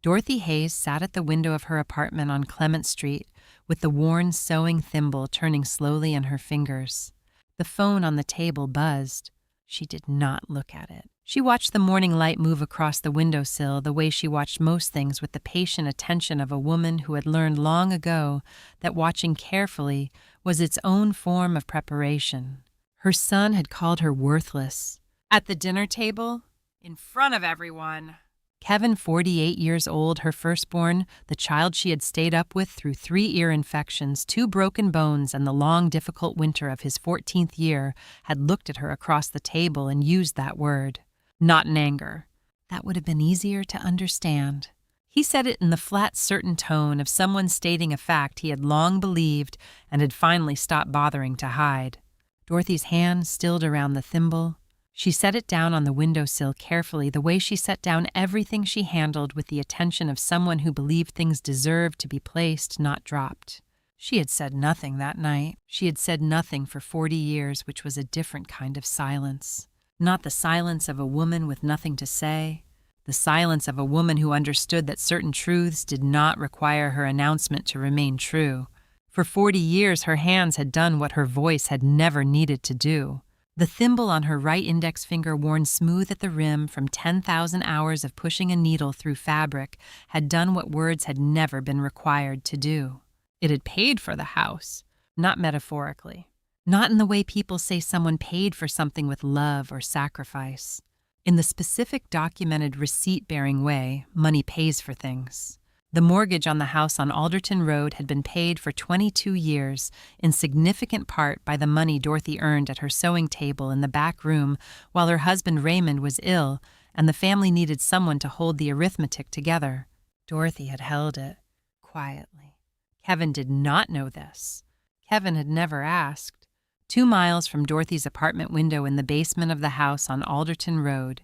Dorothy Hayes sat at the window of her apartment on Clement Street with the worn sewing thimble turning slowly in her fingers. The phone on the table buzzed. She did not look at it. She watched the morning light move across the windowsill the way she watched most things, with the patient attention of a woman who had learned long ago that watching carefully was its own form of preparation. Her son had called her worthless. At the dinner table, in front of everyone, Kevin, 48 years old, her firstborn, the child she had stayed up with through 3 ear infections, 2 broken bones, and the long, difficult winter of his 14th year, had looked at her across the table and used that word. Not in anger. That would have been easier to understand. He said it in the flat, certain tone of someone stating a fact he had long believed and had finally stopped bothering to hide. Dorothy's hand stilled around the thimble. She set it down on the windowsill carefully, the way she set down everything she handled, with the attention of someone who believed things deserved to be placed, not dropped. She had said nothing that night. She had said nothing for 40 years, which was a different kind of silence. Not the silence of a woman with nothing to say. The silence of a woman who understood that certain truths did not require her announcement to remain true. For 40 years, her hands had done what her voice had never needed to do. The thimble on her right index finger, worn smooth at the rim from 10,000 hours of pushing a needle through fabric, had done what words had never been required to do. It had paid for the house, not metaphorically, not in the way people say someone paid for something with love or sacrifice. In the specific, documented, receipt-bearing way money pays for things. The mortgage on the house on Alderton Road had been paid for 22 years, in significant part by the money Dorothy earned at her sewing table in the back room while her husband Raymond was ill and the family needed someone to hold the arithmetic together. Dorothy had held it, quietly. Kevin did not know this. Kevin had never asked. 2 miles from Dorothy's apartment window in the basement of the house on Alderton Road,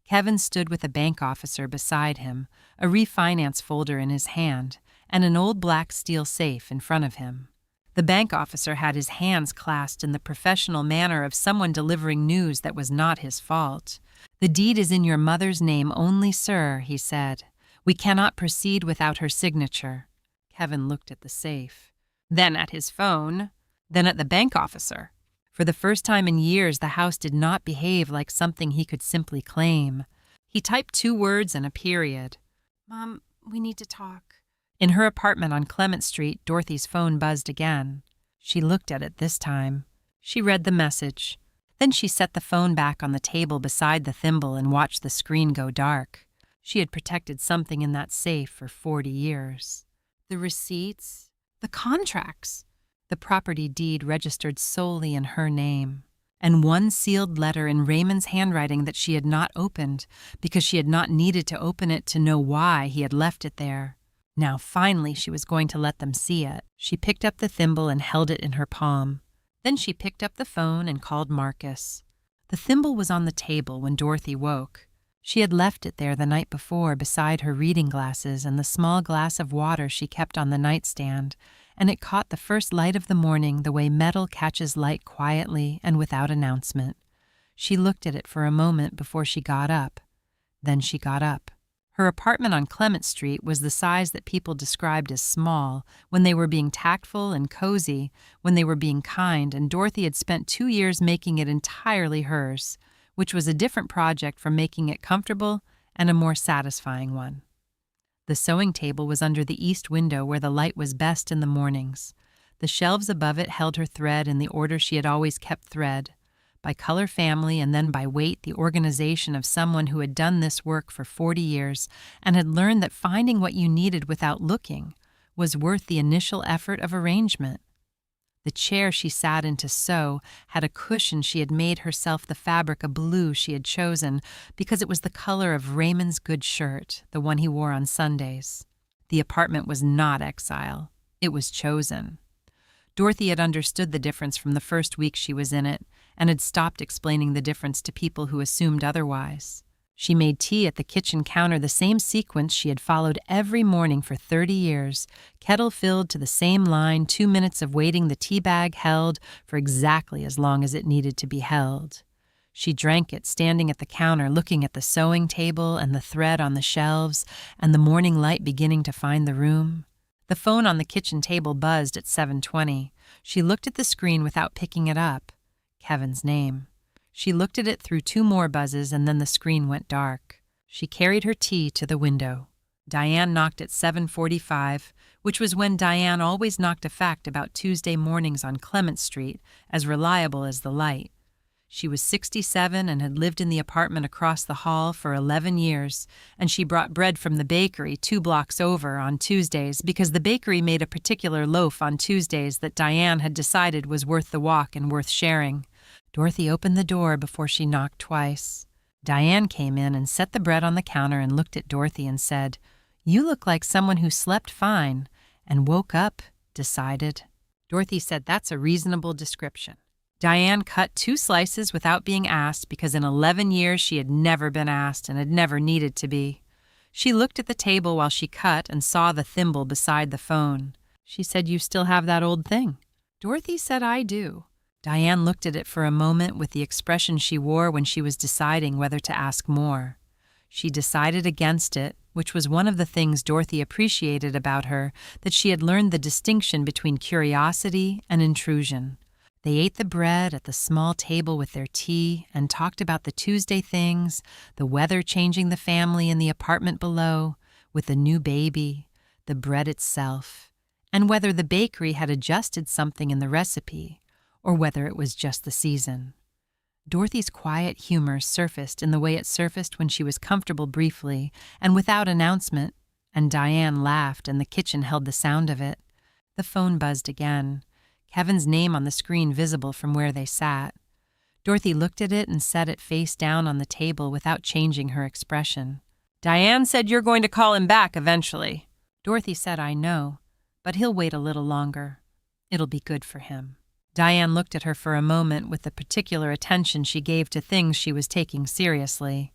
Kevin stood with a bank officer beside him, a refinance folder in his hand, and an old black steel safe in front of him. The bank officer had his hands clasped in the professional manner of someone delivering news that was not his fault. "The deed is in your mother's name only, sir," he said. "We cannot proceed without her signature." Kevin looked at the safe, then at his phone, then at the bank officer. For the first time in years, the house did not behave like something he could simply claim. He typed 2 words and a period. "Mom, we need to talk." In her apartment on Clement Street, Dorothy's phone buzzed again. She looked at it this time. She read the message. Then she set the phone back on the table beside the thimble and watched the screen go dark. She had protected something in that safe for 40 years. The receipts, the contracts, the property deed registered solely in her name, and 1 sealed letter in Raymond's handwriting that she had not opened because she had not needed to open it to know why he had left it there. Now finally she was going to let them see it. She picked up the thimble and held it in her palm. Then she picked up the phone and called Marcus. The thimble was on the table when Dorothy woke. She had left it there the night before beside her reading glasses and the small glass of water she kept on the nightstand, and it caught the first light of the morning the way metal catches light, quietly and without announcement. She looked at it for a moment before she got up. Then she got up. Her apartment on Clement Street was the size that people described as small when they were being tactful, and cozy when they were being kind, and Dorothy had spent 2 years making it entirely hers, which was a different project from making it comfortable and a more satisfying one. The sewing table was under the east window where the light was best in the mornings. The shelves above it held her thread in the order she had always kept thread, by color, family, and then by weight, the organization of someone who had done this work for 40 years and had learned that finding what you needed without looking was worth the initial effort of arrangement. The chair she sat in to sew had a cushion she had made herself, the fabric a blue she had chosen because it was the color of Raymond's good shirt, the one he wore on Sundays. The apartment was not exile. It was chosen. Dorothy had understood the difference from the first week she was in it and had stopped explaining the difference to people who assumed otherwise. She made tea at the kitchen counter, the same sequence she had followed every morning for 30 years, kettle filled to the same line, 2 minutes of waiting, the tea bag held for exactly as long as it needed to be held. She drank it standing at the counter looking at the sewing table and the thread on the shelves and the morning light beginning to find the room. The phone on the kitchen table buzzed at 7:20. She looked at the screen without picking it up. Kevin's name. She looked at it through 2 more buzzes and then the screen went dark. She carried her tea to the window. Diane knocked at 7:45, which was when Diane always knocked a fact about Tuesday mornings on Clement Street, as reliable as the light. She was 67 and had lived in the apartment across the hall for 11 years, and she brought bread from the bakery 2 blocks over on Tuesdays because the bakery made a particular loaf on Tuesdays that Diane had decided was worth the walk and worth sharing. Dorothy opened the door before she knocked twice. Diane came in and set the bread on the counter and looked at Dorothy and said, "You look like someone who slept fine and woke up, decided." Dorothy said, "That's a reasonable description." Diane cut 2 slices without being asked because in 11 years she had never been asked and had never needed to be. She looked at the table while she cut and saw the thimble beside the phone. She said, "You still have that old thing?" Dorothy said, "I do." Diane looked at it for a moment with the expression she wore when she was deciding whether to ask more. She decided against it, which was one of the things Dorothy appreciated about her, that she had learned the distinction between curiosity and intrusion. They ate the bread at the small table with their tea and talked about the Tuesday things, the weather changing the family in the apartment below, with the new baby, the bread itself, and whether the bakery had adjusted something in the recipe, or whether it was just the season. Dorothy's quiet humor surfaced in the way it surfaced when she was comfortable briefly and without announcement, and Diane laughed and the kitchen held the sound of it. The phone buzzed again, Kevin's name on the screen visible from where they sat. Dorothy looked at it and set it face down on the table without changing her expression. "Diane said you're going to call him back eventually." Dorothy said, "I know, but he'll wait a little longer. It'll be good for him." Diane looked at her for a moment with the particular attention she gave to things she was taking seriously.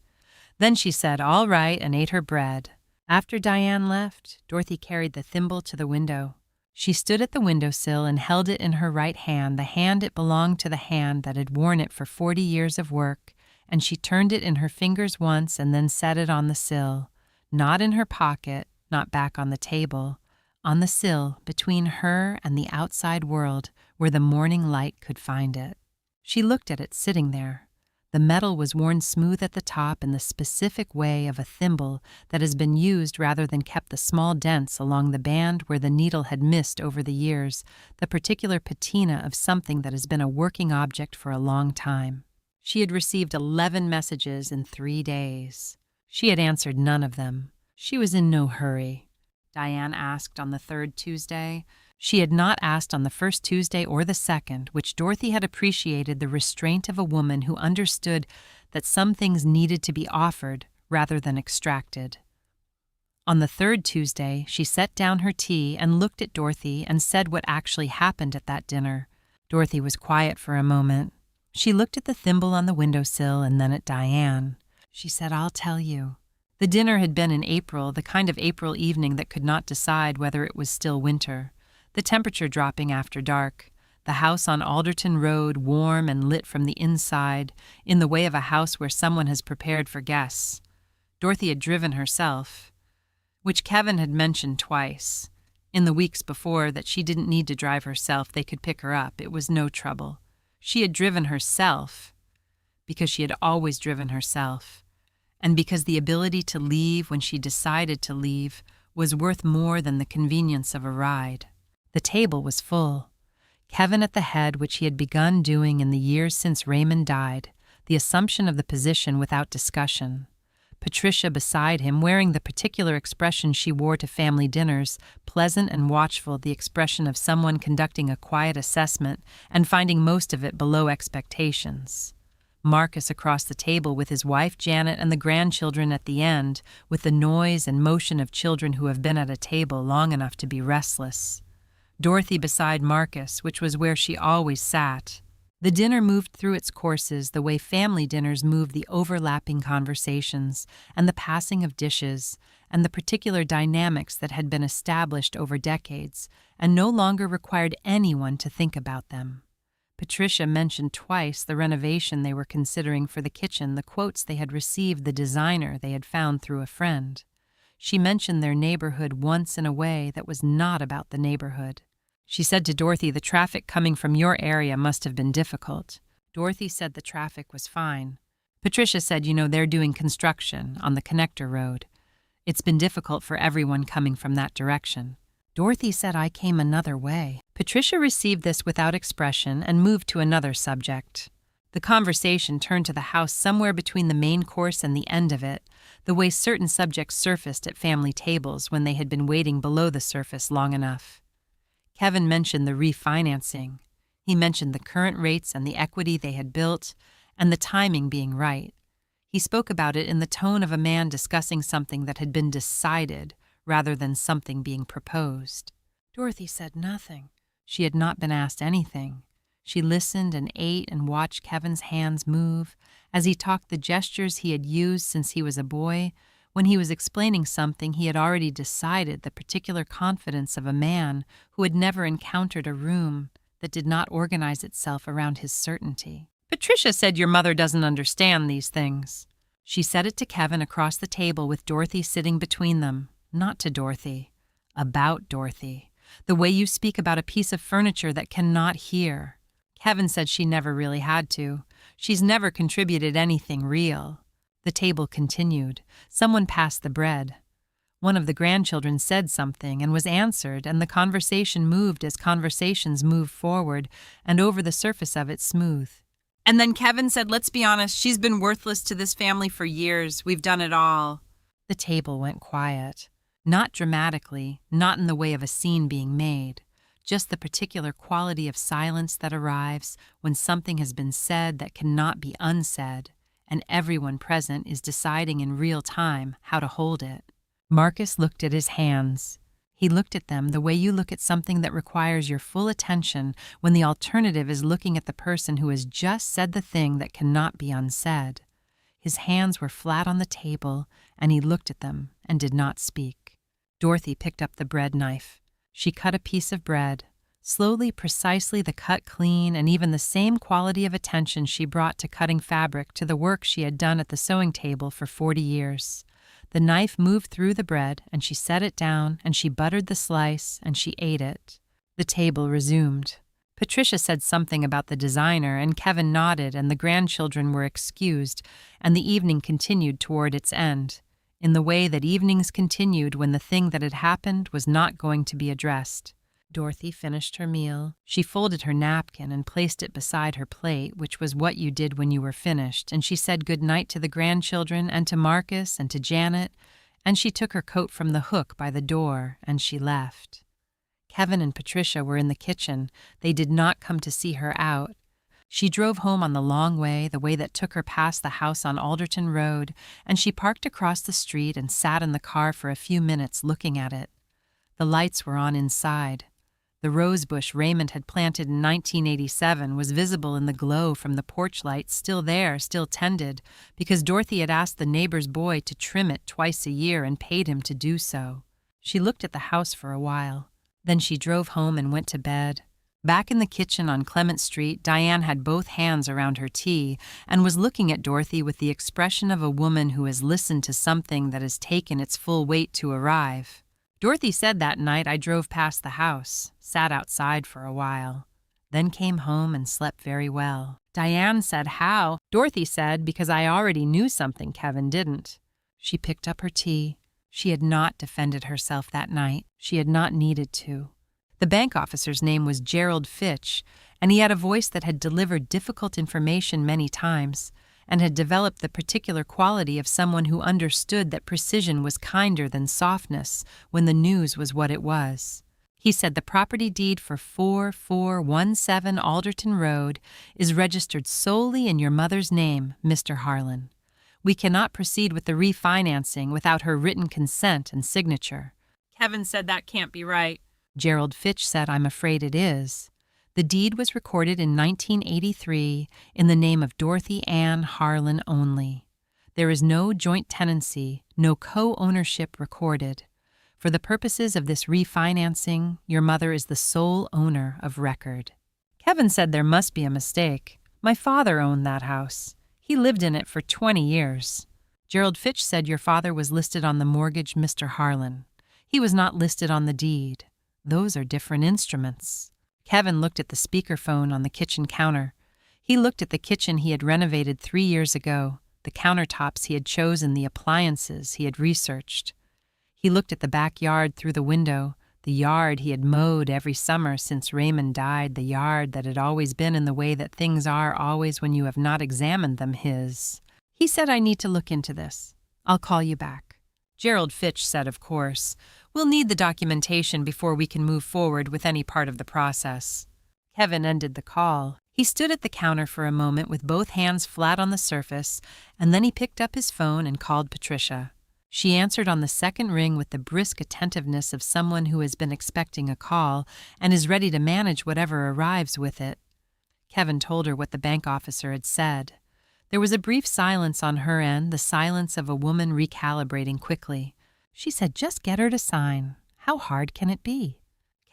Then she said, "All right," and ate her bread. After Diane left, Dorothy carried the thimble to the window. She stood at the windowsill and held it in her right hand, the hand it belonged to the hand that had worn it for 40 years of work, and she turned it in her fingers once and then set it on the sill, not in her pocket, not back on the table, on the sill between her and the outside world where the morning light could find it. She looked at it sitting there. The metal was worn smooth at the top in the specific way of a thimble that has been used rather than kept the small dents along the band where the needle had missed over the years, the particular patina of something that has been a working object for a long time. She had received 11 messages in 3 days. She had answered none of them. She was in no hurry. Diane asked on the 3rd Tuesday. She had not asked on the 1st Tuesday or the 2nd, which Dorothy had appreciated the restraint of a woman who understood that some things needed to be offered rather than extracted. On the 3rd Tuesday, she set down her tea and looked at Dorothy and said what actually happened at that dinner. Dorothy was quiet for a moment. She looked at the thimble on the windowsill and then at Diane. She said, "I'll tell you." The dinner had been in April, the kind of April evening that could not decide whether it was still winter. The temperature dropping after dark, the house on Alderton Road warm and lit from the inside, in the way of a house where someone has prepared for guests. Dorothy had driven herself, which Kevin had mentioned twice. In the weeks before that she didn't need to drive herself, they could pick her up. It was no trouble. She had driven herself because she had always driven herself, and because the ability to leave when she decided to leave was worth more than the convenience of a ride. The table was full. Kevin at the head, which he had begun doing in the years since Raymond died, the assumption of the position without discussion. Patricia beside him, wearing the particular expression she wore to family dinners, pleasant and watchful, the expression of someone conducting a quiet assessment and finding most of it below expectations. Marcus across the table with his wife Janet and the grandchildren at the end, with the noise and motion of children who have been at a table long enough to be restless. Dorothy beside Marcus, which was where she always sat. The dinner moved through its courses the way family dinners move, the overlapping conversations and the passing of dishes and the particular dynamics that had been established over decades and no longer required anyone to think about them. Patricia mentioned twice the renovation they were considering for the kitchen, the quotes they had received, the designer they had found through a friend. She mentioned their neighborhood once in a way that was not about the neighborhood. She said to Dorothy, "The traffic coming from your area must have been difficult." Dorothy said the traffic was fine. Patricia said, they're doing construction on the connector road. It's been difficult for everyone coming from that direction. Dorothy said, "I came another way." Patricia received this without expression and moved to another subject. The conversation turned to the house somewhere between the main course and the end of it, the way certain subjects surfaced at family tables when they had been waiting below the surface long enough. Kevin mentioned the refinancing. He mentioned the current rates and the equity they had built, and the timing being right. He spoke about it in the tone of a man discussing something that had been decided rather than something being proposed. Dorothy said nothing. She had not been asked anything. She listened and ate and watched Kevin's hands move as he talked the gestures he had used since he was a boy. When he was explaining something, he had already decided, the particular confidence of a man who had never encountered a room that did not organize itself around his certainty. Patricia said, "Your mother doesn't understand these things." She said it to Kevin across the table with Dorothy sitting between them. Not to Dorothy. About Dorothy. The way you speak about a piece of furniture that cannot hear. Kevin said she never really had to. She's never contributed anything real. The table continued. Someone passed the bread. One of the grandchildren said something and was answered, and the conversation moved as conversations move forward and over the surface of it smooth. And then Kevin said, "Let's be honest, she's been worthless to this family for years. We've done it all." The table went quiet. Not dramatically, not in the way of a scene being made, just the particular quality of silence that arrives when something has been said that cannot be unsaid, and everyone present is deciding in real time how to hold it. Marcus looked at his hands. He looked at them the way you look at something that requires your full attention when the alternative is looking at the person who has just said the thing that cannot be unsaid. His hands were flat on the table, and he looked at them and did not speak. Dorothy picked up the bread knife. She cut a piece of bread, slowly, precisely the cut clean, and even the same quality of attention she brought to cutting fabric to the work she had done at the sewing table for 40 years. The knife moved through the bread, and she set it down, and she buttered the slice, and she ate it. The table resumed. Patricia said something about the designer, and Kevin nodded, and the grandchildren were excused, and the evening continued toward its end, in the way that evenings continued when the thing that had happened was not going to be addressed. Dorothy finished her meal. She folded her napkin and placed it beside her plate, which was what you did when you were finished, and she said good night to the grandchildren and to Marcus and to Janet, and she took her coat from the hook by the door, and she left. Kevin and Patricia were in the kitchen. They did not come to see her out. She drove home on the long way, the way that took her past the house on Alderton Road, and she parked across the street and sat in the car for a few minutes looking at it. The lights were on inside. The rosebush Raymond had planted in 1987 was visible in the glow from the porch lights, still there, still tended, because Dorothy had asked the neighbor's boy to trim it twice a year and paid him to do so. She looked at the house for a while. Then she drove home and went to bed. Back in the kitchen on Clement Street, Diane had both hands around her tea and was looking at Dorothy with the expression of a woman who has listened to something that has taken its full weight to arrive. Dorothy said that night, "I drove past the house, sat outside for a while, then came home and slept very well." Diane said, "How?" Dorothy said, "Because I already knew something Kevin didn't." She picked up her tea. She had not defended herself that night. She had not needed to. The bank officer's name was Gerald Fitch, and he had a voice that had delivered difficult information many times, and had developed the particular quality of someone who understood that precision was kinder than softness when the news was what it was. He said the property deed for 4417 Alderton Road is registered solely in your mother's name, Mr. Harlan. We cannot proceed with the refinancing without her written consent and signature. Kevin said that can't be right. Gerald Fitch said, "I'm afraid it is." The deed was recorded in 1983 in the name of Dorothy Ann Harlan only. There is no joint tenancy, no co-ownership recorded. For the purposes of this refinancing, your mother is the sole owner of record. Kevin said there must be a mistake. My father owned that house. He lived in it for 20 years. Gerald Fitch said your father was listed on the mortgage, Mr. Harlan. He was not listed on the deed. Those are different instruments. Kevin looked at the speakerphone on the kitchen counter. He looked at the kitchen he had renovated 3 years ago, the countertops he had chosen, the appliances he had researched. He looked at the backyard through the window, the yard he had mowed every summer since Raymond died, the yard that had always been in the way that things are always when you have not examined them his. He said, I need to look into this. I'll call you back. Gerald Fitch said, of course, we'll need the documentation before we can move forward with any part of the process. Kevin ended the call. He stood at the counter for a moment with both hands flat on the surface, and then he picked up his phone and called Patricia. She answered on the second ring with the brisk attentiveness of someone who has been expecting a call and is ready to manage whatever arrives with it. Kevin told her what the bank officer had said. There was a brief silence on her end, the silence of a woman recalibrating quickly. She said, just get her to sign. How hard can it be?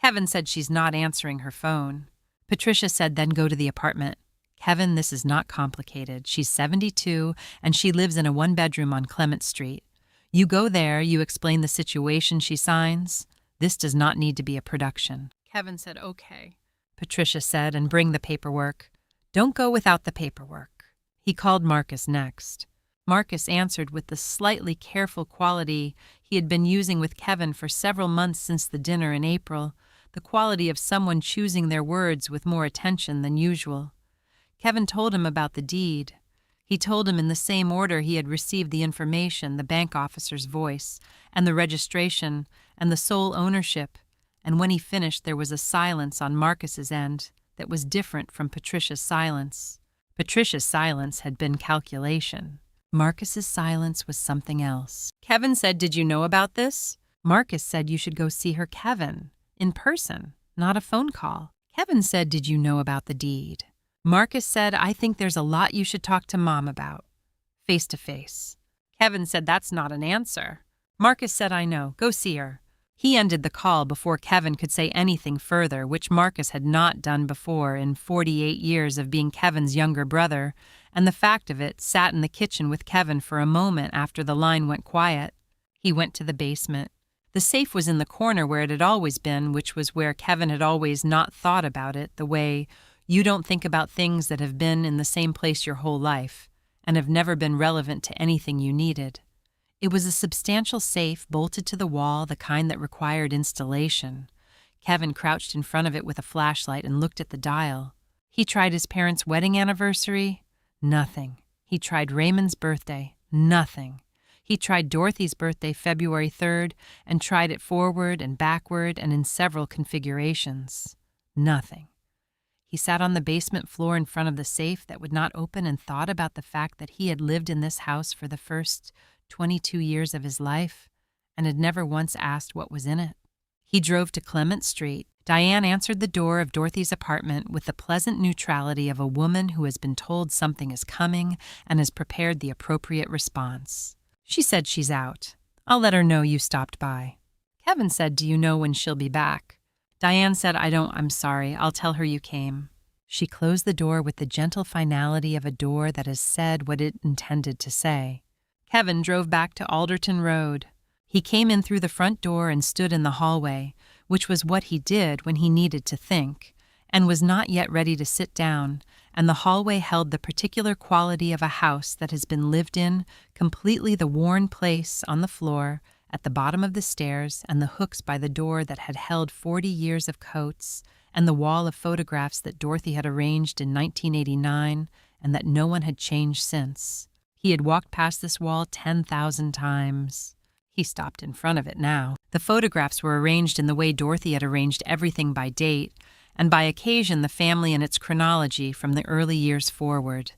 Kevin said she's not answering her phone. Patricia said, then go to the apartment. Kevin, this is not complicated. She's 72, and she lives in a one-bedroom on Clement Street. You go there, you explain the situation, she signs. This does not need to be a production. Kevin said, okay. Patricia said, and bring the paperwork. Don't go without the paperwork. He called Marcus next. Marcus answered with the slightly careful quality he had been using with Kevin for several months since the dinner in April, the quality of someone choosing their words with more attention than usual. Kevin told him about the deed. He told him in the same order he had received the information, the bank officer's voice, and the registration, and the sole ownership, and when he finished there was a silence on Marcus's end that was different from Patricia's silence. Patricia's silence had been calculation. Marcus's silence was something else. Kevin said, did you know about this? Marcus said you should go see her, Kevin, in person, not a phone call. Kevin said, did you know about the deed? Marcus said, I think there's a lot you should talk to Mom about, face to face. Kevin said, that's not an answer. Marcus said, I know, go see her. He ended the call before Kevin could say anything further, which Marcus had not done before in 48 years of being Kevin's younger brother, and the fact of it sat in the kitchen with Kevin for a moment after the line went quiet. He went to the basement. The safe was in the corner where it had always been, which was where Kevin had always not thought about it, the way you don't think about things that have been in the same place your whole life and have never been relevant to anything you needed. It was a substantial safe bolted to the wall, the kind that required installation. Kevin crouched in front of it with a flashlight and looked at the dial. He tried his parents' wedding anniversary. Nothing. He tried Raymond's birthday. Nothing. He tried Dorothy's birthday, February 3rd, and tried it forward and backward and in several configurations. Nothing. He sat on the basement floor in front of the safe that would not open and thought about the fact that he had lived in this house for the first 22 years of his life and had never once asked what was in it. He drove to Clement Street. Diane answered the door of Dorothy's apartment with the pleasant neutrality of a woman who has been told something is coming and has prepared the appropriate response. She said she's out. I'll let her know you stopped by. Kevin said, do you know when she'll be back? Diane said, I'm sorry. I'll tell her you came. She closed the door with the gentle finality of a door that has said what it intended to say. Kevin drove back to Alderton Road. He came in through the front door and stood in the hallway, which was what he did when he needed to think, and was not yet ready to sit down, and the hallway held the particular quality of a house that has been lived in, completely the worn place on the floor, at the bottom of the stairs, and the hooks by the door that had held 40 years of coats, and the wall of photographs that Dorothy had arranged in 1989, and that no one had changed since. He had walked past this wall 10,000 times. He stopped in front of it now. The photographs were arranged in the way Dorothy had arranged everything by date, and by occasion the family and its chronology from the early years forward.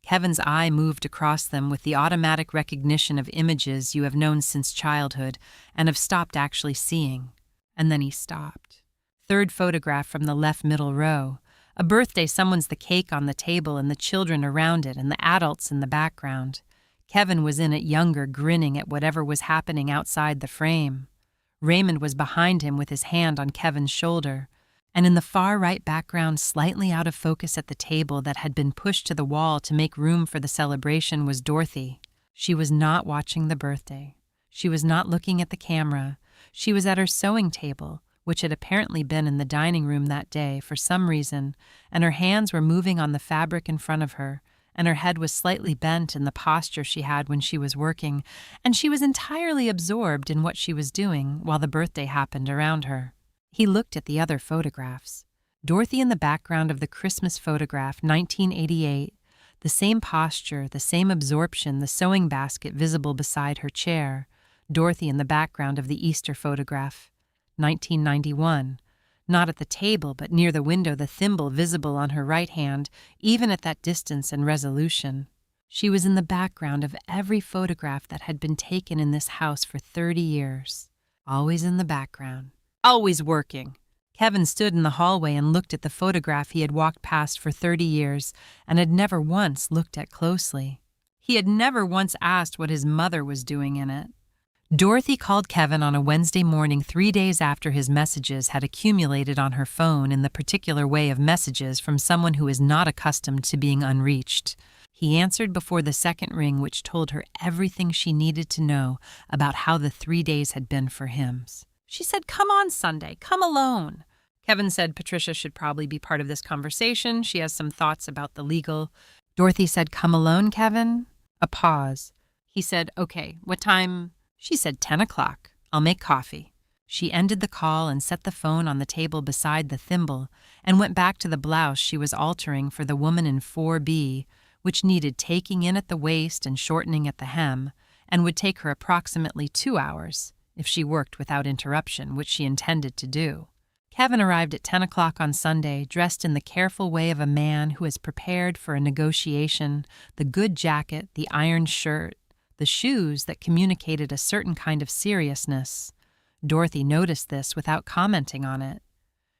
Kevin's eye moved across them with the automatic recognition of images you have known since childhood and have stopped actually seeing. And then he stopped. Third photograph from the left middle row. A birthday, someone's the cake on the table and the children around it and the adults in the background. Kevin was in it younger, grinning at whatever was happening outside the frame. Raymond was behind him with his hand on Kevin's shoulder, And in the far right background, slightly out of focus at the table that had been pushed to the wall to make room for the celebration, was Dorothy. She was not watching the birthday. She was not looking at the camera. She was at her sewing table, which had apparently been in the dining room that day for some reason, and her hands were moving on the fabric in front of her, and her head was slightly bent in the posture she had when she was working, and she was entirely absorbed in what she was doing while the birthday happened around her. He looked at the other photographs. Dorothy in the background of the Christmas photograph, 1988, the same posture, the same absorption, the sewing basket visible beside her chair. Dorothy in the background of the Easter photograph, 1991, not at the table but near the window, the thimble visible on her right hand, even at that distance and resolution. She was in the background of every photograph that had been taken in this house for 30 years. Always in the background. Always working. Kevin stood in the hallway and looked at the photograph he had walked past for 30 years and had never once looked at closely. He had never once asked what his mother was doing in it. Dorothy called Kevin on a Wednesday morning 3 days after his messages had accumulated on her phone in the particular way of messages from someone who is not accustomed to being unreached. He answered before the second ring, which told her everything she needed to know about how the 3 days had been for him. She said, "Come on Sunday, come alone." Kevin said Patricia should probably be part of this conversation. She has some thoughts about the legal. Dorothy said, "Come alone, Kevin?" A pause. He said, "Okay, what time?" She said, 10 o'clock. "I'll make coffee." She ended the call and set the phone on the table beside the thimble and went back to the blouse she was altering for the woman in 4B, which needed taking in at the waist and shortening at the hem, and would take her approximately 2 hours if she worked without interruption, which she intended to do. Kevin arrived at 10 o'clock on Sunday, dressed in the careful way of a man who has prepared for a negotiation, the good jacket, the ironed shirt, the shoes that communicated a certain kind of seriousness. Dorothy noticed this without commenting on it.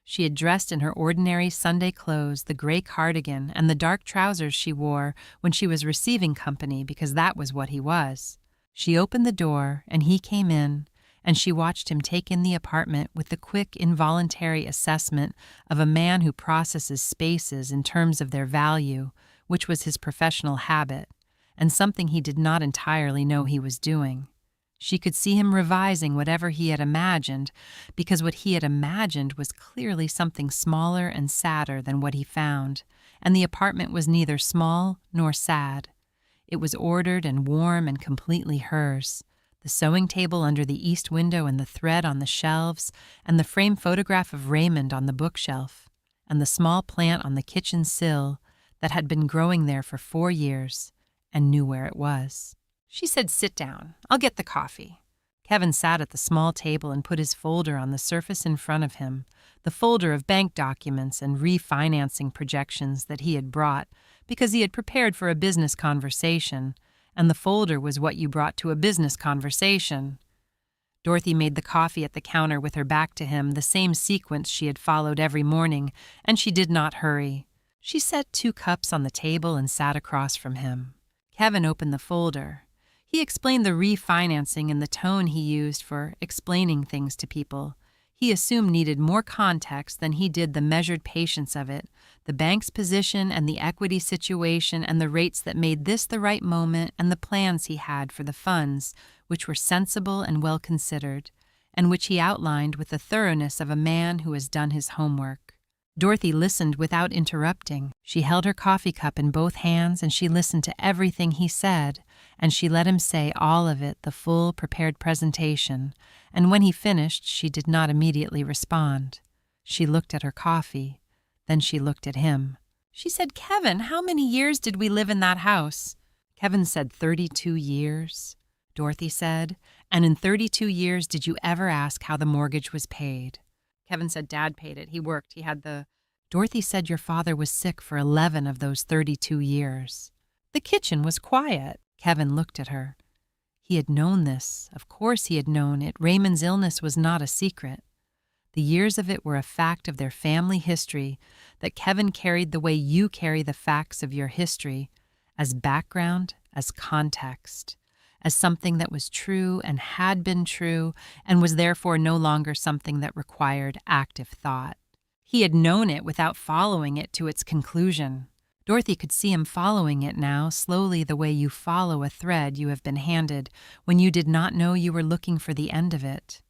She had dressed in her ordinary Sunday clothes, the gray cardigan and the dark trousers she wore when she was receiving company, because that was what he was. She opened the door, and he came in, and she watched him take in the apartment with the quick, involuntary assessment of a man who processes spaces in terms of their value, which was his professional habit, and something he did not entirely know he was doing. She could see him revising whatever he had imagined, because what he had imagined was clearly something smaller and sadder than what he found, and the apartment was neither small nor sad. It was ordered and warm and completely hers. The sewing table under the east window and the thread on the shelves, and the framed photograph of Raymond on the bookshelf, and the small plant on the kitchen sill that had been growing there for 4 years, and knew where it was. She said, "Sit down. I'll get the coffee." Kevin sat at the small table and put his folder on the surface in front of him, the folder of bank documents and refinancing projections that he had brought because he had prepared for a business conversation, and the folder was what you brought to a business conversation. Dorothy made the coffee at the counter with her back to him, the same sequence she had followed every morning, and she did not hurry. She set 2 cups on the table and sat across from him. Kevin opened the folder. He explained the refinancing in the tone he used for explaining things to people. He assumed needed more context than he did the measured patience of it, the bank's position and the equity situation and the rates that made this the right moment, and the plans he had for the funds, which were sensible and well considered, and which he outlined with the thoroughness of a man who has done his homework. Dorothy listened without interrupting. She held her coffee cup in both hands, and she listened to everything he said, and she let him say all of it, the full, prepared presentation, and when he finished, she did not immediately respond. She looked at her coffee. Then she looked at him. She said, "Kevin, how many years did we live in that house?" Kevin said, 32 years. Dorothy said, "And in 32 years, did you ever ask how the mortgage was paid?" Kevin said, "Dad paid it. He worked. He had the..." Dorothy said, "Your father was sick for 11 of those 32 years. The kitchen was quiet." Kevin looked at her. He had known this. Of course he had known it. Raymond's illness was not a secret. The years of it were a fact of their family history that Kevin carried the way you carry the facts of your history, as background, as context, as something that was true and had been true and was therefore no longer something that required active thought. He had known it without following it to its conclusion. Dorothy could see him following it now, slowly, the way you follow a thread you have been handed when you did not know you were looking for the end of it.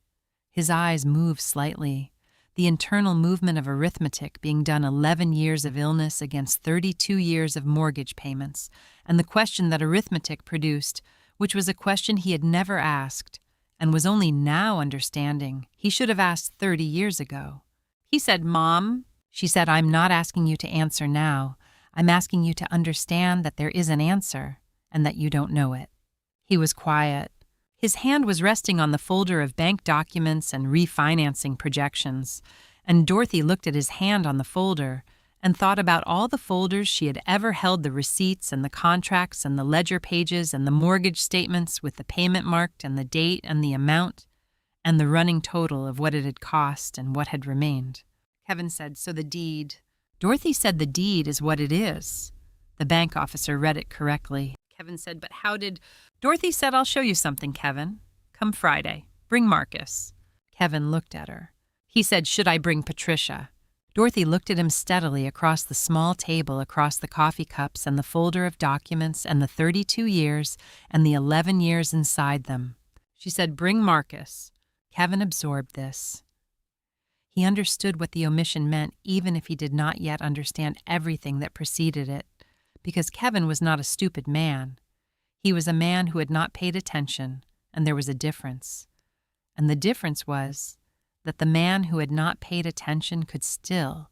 His eyes moved slightly, the internal movement of arithmetic being done 11 years of illness against 32 years of mortgage payments, and the question that arithmetic produced, which was a question he had never asked, and was only now understanding he should have asked 30 years ago. He said, "Mom," she said, "I'm not asking you to answer now. I'm asking you to understand that there is an answer and that you don't know it." He was quiet. His hand was resting on the folder of bank documents and refinancing projections, and Dorothy looked at his hand on the folder and thought about all the folders she had ever held the receipts and the contracts and the ledger pages and the mortgage statements with the payment marked and the date and the amount and the running total of what it had cost and what had remained. Kevin said, "So the deed." Dorothy said, "The deed is what it is." The bank officer read it correctly. Kevin said, "But how did—" Dorothy said, "I'll show you something, Kevin. Come Friday. Bring Marcus." Kevin looked at her. He said, "Should I bring Patricia?" Dorothy looked at him steadily across the small table, across the coffee cups and the folder of documents and the 32 years and the 11 years inside them. She said, "Bring Marcus." Kevin absorbed this. He understood what the omission meant, even if he did not yet understand everything that preceded it, because Kevin was not a stupid man. He was a man who had not paid attention, and there was a difference. And the difference was that the man who had not paid attention could still,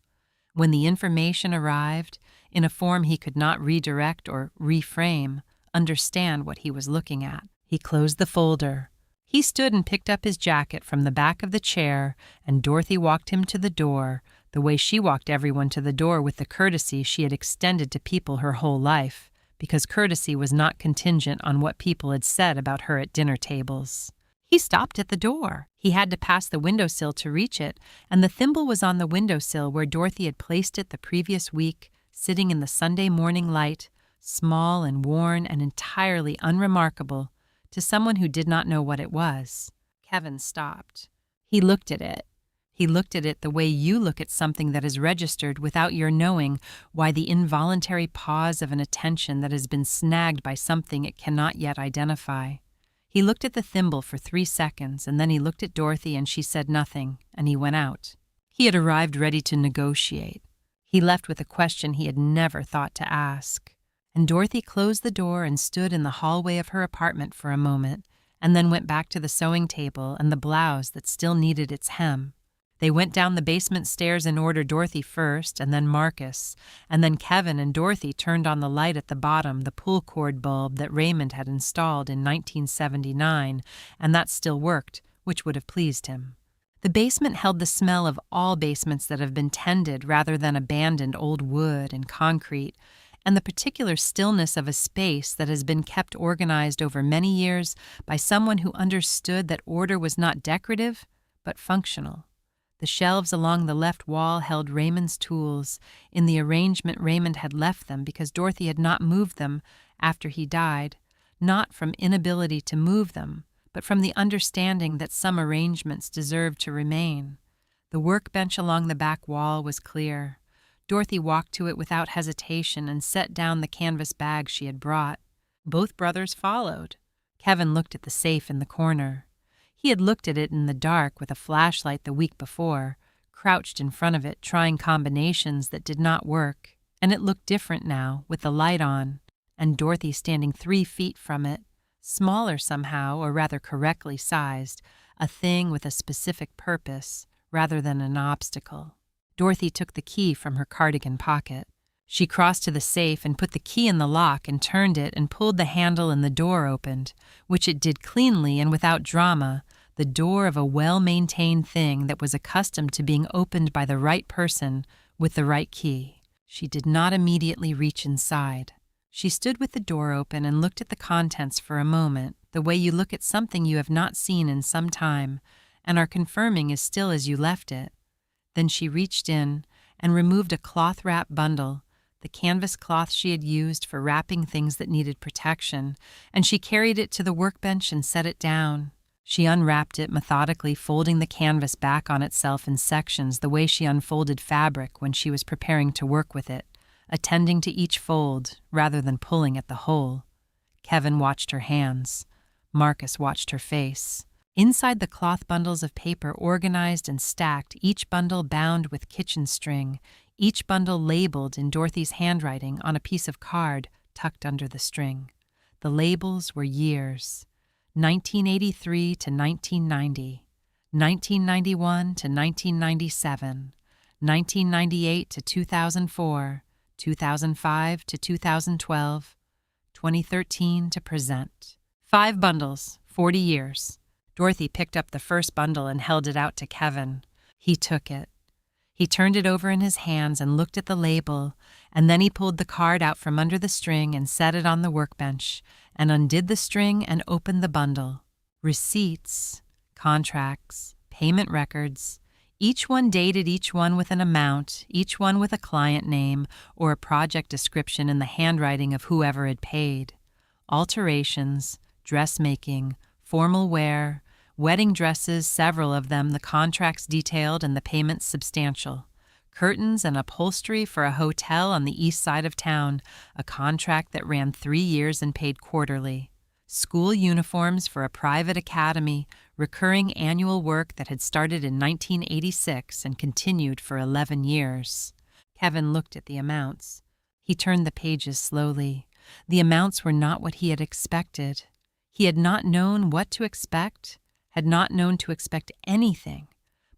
when the information arrived, in a form he could not redirect or reframe, understand what he was looking at. He closed the folder. He stood and picked up his jacket from the back of the chair, and Dorothy walked him to the door, the way she walked everyone to the door with the courtesy she had extended to people her whole life, because courtesy was not contingent on what people had said about her at dinner tables. He stopped at the door. He had to pass the windowsill to reach it, and the thimble was on the windowsill where Dorothy had placed it the previous week, sitting in the Sunday morning light, small and worn and entirely unremarkable, to someone who did not know what it was. Kevin stopped. He looked at it. He looked at it the way you look at something that is registered without your knowing why, the involuntary pause of an attention that has been snagged by something it cannot yet identify. He looked at the thimble for 3 seconds, and then he looked at Dorothy and she said nothing, and he went out. He had arrived ready to negotiate. He left with a question he had never thought to ask. And Dorothy closed the door and stood in the hallway of her apartment for a moment, and then went back to the sewing table and the blouse that still needed its hem. They went down the basement stairs in order, Dorothy first, and then Marcus, and then Kevin and Dorothy turned on the light at the bottom, the pull cord bulb that Raymond had installed in 1979, and that still worked, which would have pleased him. The basement held the smell of all basements that have been tended rather than abandoned old wood and concrete, and the particular stillness of a space that has been kept organized over many years by someone who understood that order was not decorative, but functional. The shelves along the left wall held Raymond's tools. In the arrangement, Raymond had left them because Dorothy had not moved them after he died, not from inability to move them, but from the understanding that some arrangements deserved to remain. The workbench along the back wall was clear. Dorothy walked to it without hesitation and set down the canvas bag she had brought. Both brothers followed. Kevin looked at the safe in the corner. He had looked at it in the dark with a flashlight the week before, crouched in front of it, trying combinations that did not work, and it looked different now, with the light on, and Dorothy standing 3 feet from it, smaller somehow, or rather correctly sized, a thing with a specific purpose, rather than an obstacle. Dorothy took the key from her cardigan pocket. She crossed to the safe and put the key in the lock and turned it and pulled the handle and the door opened, which it did cleanly and without drama, the door of a well-maintained thing that was accustomed to being opened by the right person with the right key. She did not immediately reach inside. She stood with the door open and looked at the contents for a moment, the way you look at something you have not seen in some time and are confirming is still as you left it. Then she reached in and removed a cloth-wrapped bundle, the canvas cloth she had used for wrapping things that needed protection, and she carried it to the workbench and set it down. She unwrapped it methodically, folding the canvas back on itself in sections the way she unfolded fabric when she was preparing to work with it, attending to each fold rather than pulling at the whole. Kevin watched her hands. Marcus watched her face. Inside the cloth bundles of paper organized and stacked, each bundle bound with kitchen string, each bundle labeled in Dorothy's handwriting on a piece of card tucked under the string. The labels were years: 1983 to 1990, 1991 to 1997, 1998 to 2004, 2005 to 2012, 2013 to present. 5 bundles, 40 years. Dorothy picked up the first bundle and held it out to Kevin. He took it. He turned it over in his hands and looked at the label, and then he pulled the card out from under the string and set it on the workbench, and undid the string and opened the bundle. Receipts, contracts, payment records, each one dated, each one with an amount, each one with a client name or a project description in the handwriting of whoever had paid. Alterations, dressmaking, formal wear, wedding dresses, several of them, the contracts detailed and the payments substantial. Curtains and upholstery for a hotel on the east side of town, a contract that ran 3 years and paid quarterly. School uniforms for a private academy, recurring annual work that had started in 1986 and continued for 11 years. Kevin looked at the amounts. He turned the pages slowly. The amounts were not what he had expected. He had not known what to expect, had not known to expect anything,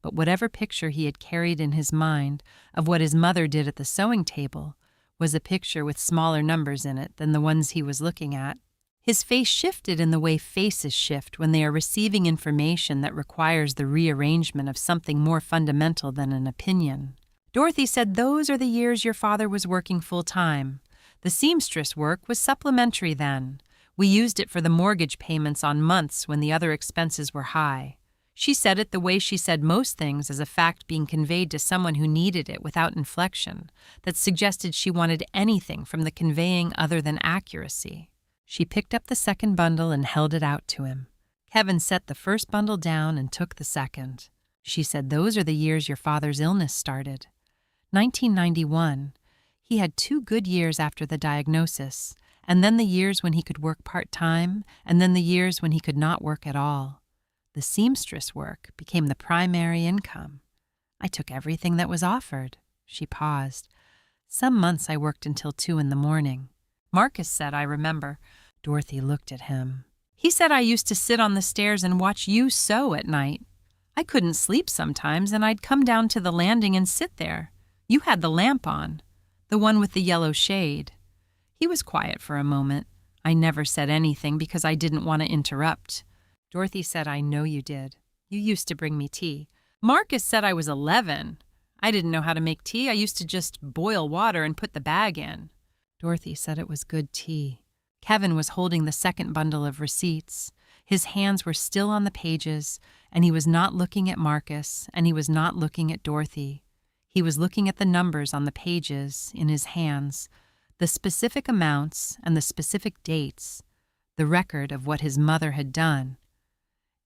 but whatever picture he had carried in his mind of what his mother did at the sewing table was a picture with smaller numbers in it than the ones he was looking at. His face shifted in the way faces shift when they are receiving information that requires the rearrangement of something more fundamental than an opinion. Dorothy said, "Those are the years your father was working full-time. The seamstress work was supplementary then. We used it for the mortgage payments on months when the other expenses were high." She said it the way she said most things, as a fact being conveyed to someone who needed it without inflection, that suggested she wanted anything from the conveying other than accuracy. She picked up the second bundle and held it out to him. Kevin set the first bundle down and took the second. She said, "Those are the years your father's illness started. 1991. He had 2 good years after the diagnosis, and then the years when he could work part-time, and then the years when he could not work at all. The seamstress work became the primary income. I took everything that was offered." She paused. "Some months I worked until 2 in the morning. Marcus said, I remember." Dorothy looked at him. "He said I used to sit on the stairs and watch you sew at night. I couldn't sleep sometimes, and I'd come down to the landing and sit there. You had the lamp on, the one with the yellow shade." He was quiet for a moment. I never said anything because I didn't want to interrupt. Dorothy said, "I know you did. You used to bring me tea." "Marcus said I was 11. I didn't know how to make tea. I used to just boil water and put the bag in." Dorothy said it was good tea. Kevin was holding the second bundle of receipts. His hands were still on the pages, and he was not looking at Marcus, and he was not looking at Dorothy. He was looking at the numbers on the pages in his hands, the specific amounts and the specific dates, the record of what his mother had done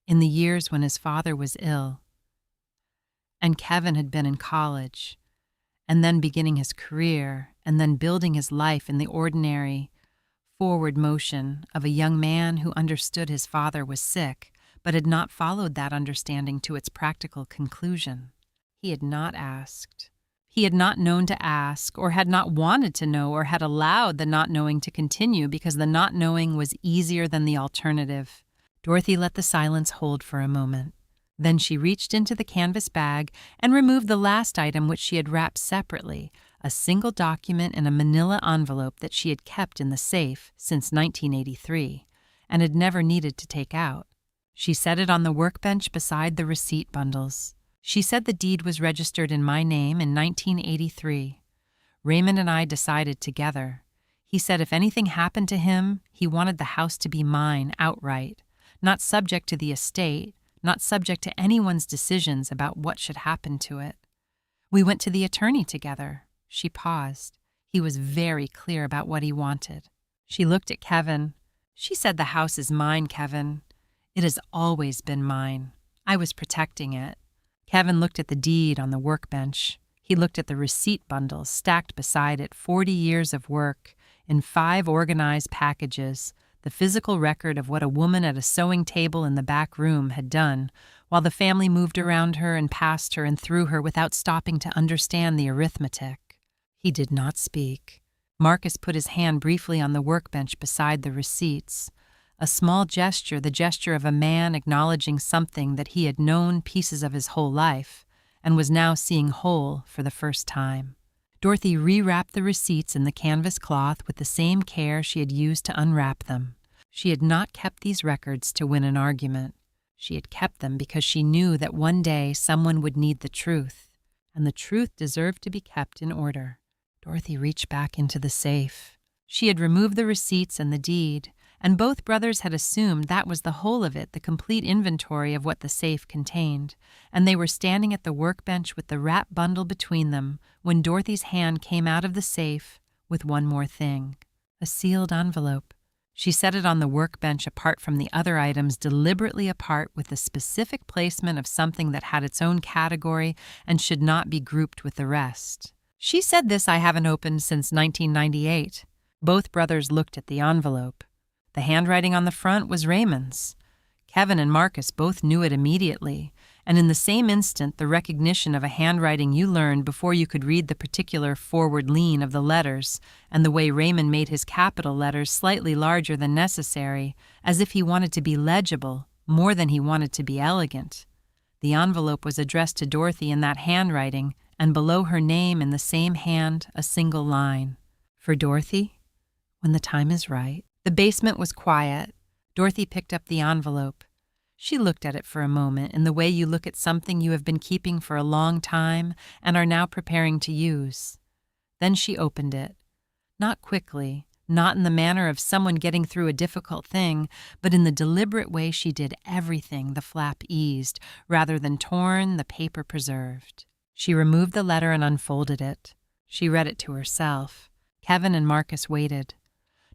in the years when his father was ill. And Kevin had been in college, and then beginning his career, and then building his life in the ordinary, forward motion of a young man who understood his father was sick, but had not followed that understanding to its practical conclusion. He had not asked. He had not known to ask, or had not wanted to know, or had allowed the not knowing to continue because the not knowing was easier than the alternative. Dorothy let the silence hold for a moment. Then she reached into the canvas bag and removed the last item which she had wrapped separately, a single document in a manila envelope that she had kept in the safe since 1983 and had never needed to take out. She set it on the workbench beside the receipt bundles. She said the deed was registered in my name in 1983. Raymond and I decided together. He said if anything happened to him, he wanted the house to be mine outright, not subject to the estate, not subject to anyone's decisions about what should happen to it. We went to the attorney together. She paused. He was very clear about what he wanted. She looked at Kevin. She said the house is mine, Kevin. It has always been mine. I was protecting it. Kevin looked at the deed on the workbench. He looked at the receipt bundles stacked beside it, 40 years of work, in 5 organized packages, the physical record of what a woman at a sewing table in the back room had done, while the family moved around her and past her and through her without stopping to understand the arithmetic. He did not speak. Marcus put his hand briefly on the workbench beside the receipts. A small gesture, the gesture of a man acknowledging something that he had known pieces of his whole life and was now seeing whole for the first time. Dorothy rewrapped the receipts in the canvas cloth with the same care she had used to unwrap them. She had not kept these records to win an argument. She had kept them because she knew that one day someone would need the truth, and the truth deserved to be kept in order. Dorothy reached back into the safe. She had removed the receipts and the deed, and both brothers had assumed that was the whole of it, the complete inventory of what the safe contained, and they were standing at the workbench with the wrapped bundle between them when Dorothy's hand came out of the safe with one more thing, a sealed envelope. She set it on the workbench apart from the other items, deliberately apart with the specific placement of something that had its own category and should not be grouped with the rest. She said, "This I haven't opened since 1998. Both brothers looked at the envelope. The handwriting on the front was Raymond's. Kevin and Marcus both knew it immediately, and in the same instant the recognition of a handwriting you learned before you could read the particular forward lean of the letters and the way Raymond made his capital letters slightly larger than necessary, as if he wanted to be legible more than he wanted to be elegant. The envelope was addressed to Dorothy in that handwriting, and below her name in the same hand a single line. For Dorothy, when the time is right. The basement was quiet. Dorothy picked up the envelope. She looked at it for a moment in the way you look at something you have been keeping for a long time and are now preparing to use. Then she opened it. Not quickly, not in the manner of someone getting through a difficult thing, but in the deliberate way she did everything the flap eased, rather than torn, the paper preserved. She removed the letter and unfolded it. She read it to herself. Kevin and Marcus waited.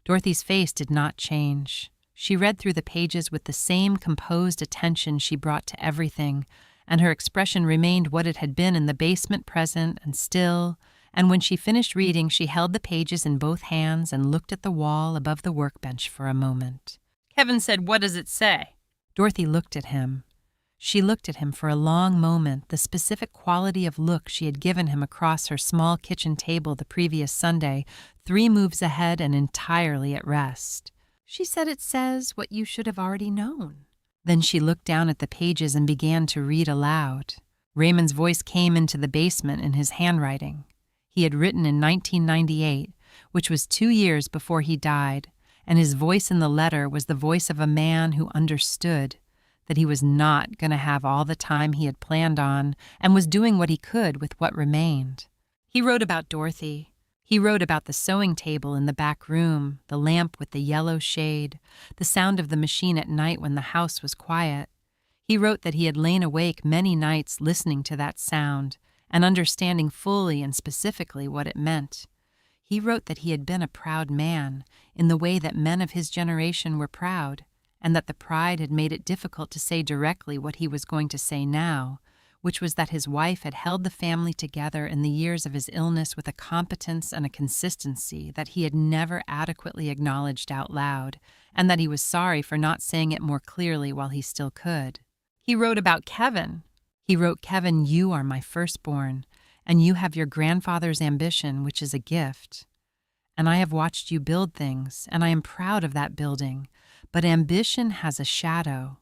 Dorothy's face did not change. She read through the pages with the same composed attention she brought to everything, and her expression remained what it had been in the basement, present and still, and when she finished reading she held the pages in both hands and looked at the wall above the workbench for a moment. Kevin said, "What does it say?" Dorothy looked at him. She looked at him for a long moment, the specific quality of look she had given him across her small kitchen table the previous Sunday, 3 moves ahead and entirely at rest. She said, "It says what you should have already known." Then she looked down at the pages and began to read aloud. Raymond's voice came into the basement in his handwriting. He had written in 1998, which was 2 years before he died, and his voice in the letter was the voice of a man who understood that he was not going to have all the time he had planned on and was doing what he could with what remained. He wrote about Dorothy. He wrote about the sewing table in the back room, the lamp with the yellow shade, the sound of the machine at night when the house was quiet. He wrote that he had lain awake many nights listening to that sound and understanding fully and specifically what it meant. He wrote that he had been a proud man in the way that men of his generation were proud, and that the pride had made it difficult to say directly what he was going to say now, which was that his wife had held the family together in the years of his illness with a competence and a consistency that he had never adequately acknowledged out loud, and that he was sorry for not saying it more clearly while he still could. He wrote about Kevin. He wrote, "Kevin, you are my firstborn, and you have your grandfather's ambition, which is a gift. And I have watched you build things, and I am proud of that building. But ambition has a shadow,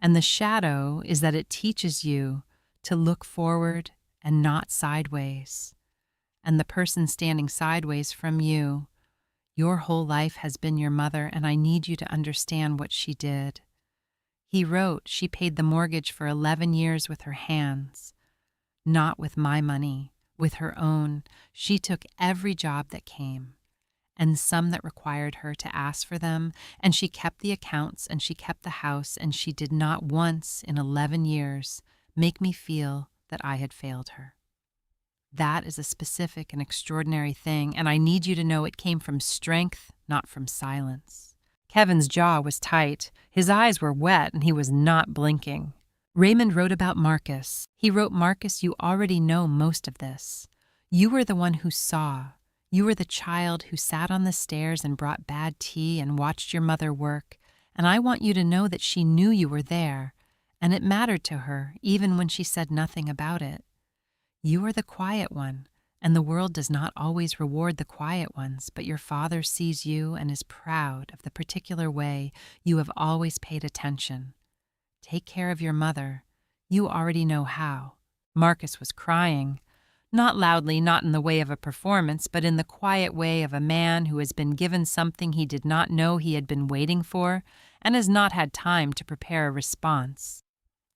and the shadow is that it teaches you to look forward and not sideways. And the person standing sideways from you, your whole life has been your mother, and I need you to understand what she did." He wrote she paid the mortgage for 11 years with her hands, not with my money, with her own. She took every job that came, and some that required her to ask for them, and she kept the accounts, and she kept the house, and she did not once in 11 years make me feel that I had failed her. That is a specific and extraordinary thing, and I need you to know it came from strength, not from silence. Kevin's jaw was tight, his eyes were wet, and he was not blinking. Raymond wrote about Marcus. He wrote, "Marcus, you already know most of this. You were the one who saw. You were the child who sat on the stairs and brought bad tea and watched your mother work, and I want you to know that she knew you were there, and it mattered to her even when she said nothing about it. You are the quiet one, and the world does not always reward the quiet ones, but your father sees you and is proud of the particular way you have always paid attention. Take care of your mother. You already know how." Marcus was crying. Not loudly, not in the way of a performance, but in the quiet way of a man who has been given something he did not know he had been waiting for and has not had time to prepare a response.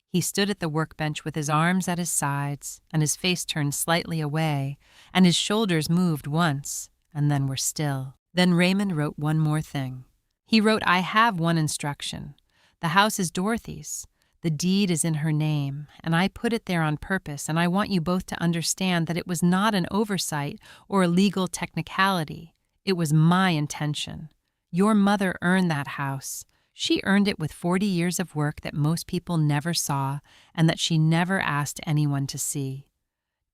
He stood at the workbench with his arms at his sides and his face turned slightly away, and his shoulders moved once and then were still. Then Raymond wrote one more thing. He wrote, "I have one instruction. The house is Dorothy's. The deed is in her name, and I put it there on purpose, and I want you both to understand that it was not an oversight or a legal technicality. It was my intention. Your mother earned that house. She earned it with 40 years of work that most people never saw and that she never asked anyone to see.